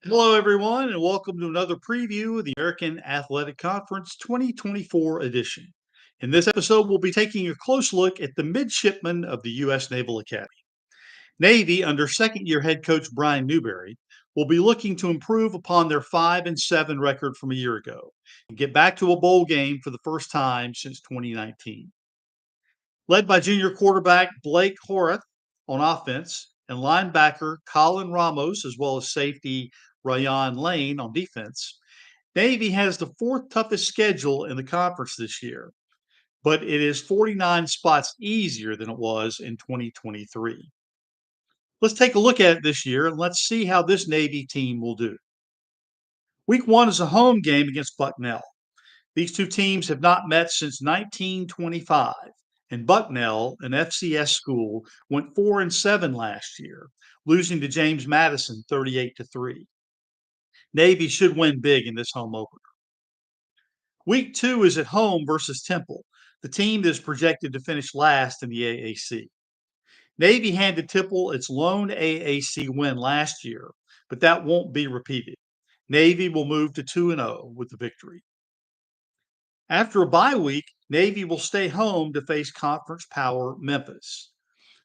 Hello, everyone, and welcome to another preview of the American Athletic Conference 2024 edition. In this episode, we'll be taking a close look at the midshipmen of the U.S. Naval Academy. Navy, under second year head coach Brian Newberry, will be looking to improve upon their 5-7 record from a year ago and get back to a bowl game for the first time since 2019. Led by junior quarterback Blake Horath on offense and linebacker Colin Ramos, as well as safety Ryan Lane on defense, Navy has the fourth toughest schedule in the conference this year, but it is 49 spots easier than it was in 2023. Let's take a look at it this year and let's see how this Navy team will do. Week one is a home game against Bucknell. These two teams have not met since 1925, and Bucknell, an FCS school, went 4-7 last year, losing to James Madison 38-3. Navy should win big in this home opener. Week two is at home versus Temple, the team that is projected to finish last in the AAC. Navy handed Temple its lone AAC win last year, but that won't be repeated. Navy will move to 2-0 with the victory. After a bye week, Navy will stay home to face conference power Memphis.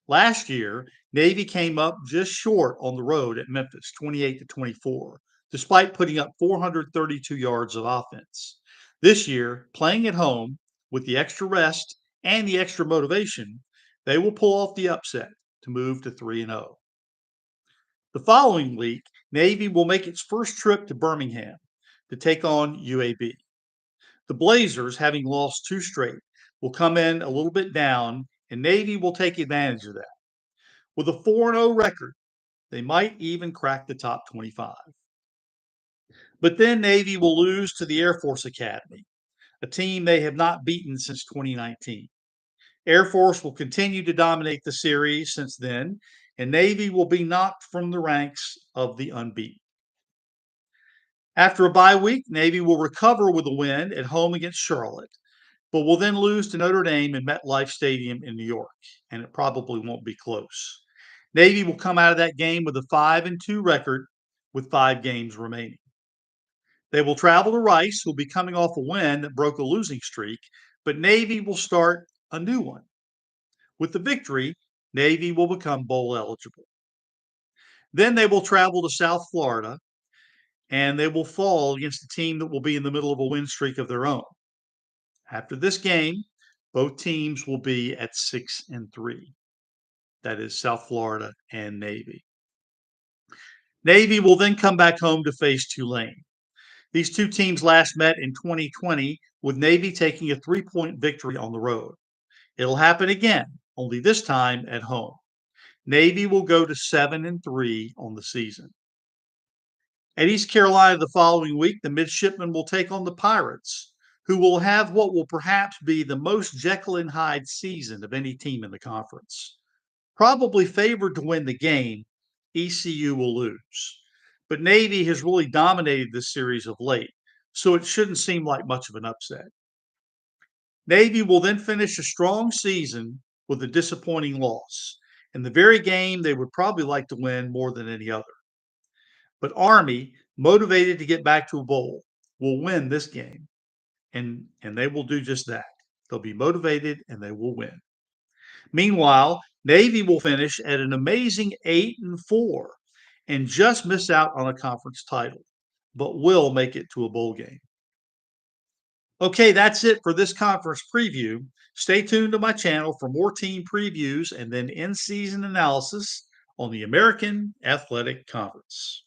Last year, Navy came up just short on the road at Memphis, 28-24, despite putting up 432 yards of offense. This year, playing at home with the extra rest and the extra motivation, they will pull off the upset to move to 3-0. The following week, Navy will make its first trip to Birmingham to take on UAB. The Blazers, having lost two straight, will come in a little bit down, and Navy will take advantage of that. With a 4-0 record, they might even crack the top 25. But then Navy will lose to the Air Force Academy, a team they have not beaten since 2019. Air Force will continue to dominate the series since then, and Navy will be knocked from the ranks of the unbeaten. After a bye week, Navy will recover with a win at home against Charlotte, but will then lose to Notre Dame in MetLife Stadium in New York, and it probably won't be close. Navy will come out of that game with a 5-2 record with 5 games remaining. They will travel to Rice, who will be coming off a win that broke a losing streak, but Navy will start a new one. With the victory, Navy will become bowl eligible. Then they will travel to South Florida, and they will fall against a team that will be in the middle of a win streak of their own. After this game, both teams will be at 6-3. That is South Florida and Navy. Navy will then come back home to face Tulane. These two teams last met in 2020, with Navy taking a 3-point victory on the road. It'll happen again, only this time at home. Navy will go to 7-3 on the season. At East Carolina the following week, the midshipmen will take on the Pirates, who will have what will perhaps be the most Jekyll and Hyde season of any team in the conference. Probably favored to win the game, ECU will lose. But Navy has really dominated this series of late, so it shouldn't seem like much of an upset. Navy will then finish a strong season with a disappointing loss, in the very game they would probably like to win more than any other. But Army, motivated to get back to a bowl, will win this game, and they will do just that. They'll be motivated and they will win. Meanwhile, Navy will finish at an amazing 8-4 and just miss out on a conference title, but will make it to a bowl game. Okay, that's it for this conference preview. Stay tuned to my channel for more team previews and then in-season analysis on the American Athletic Conference.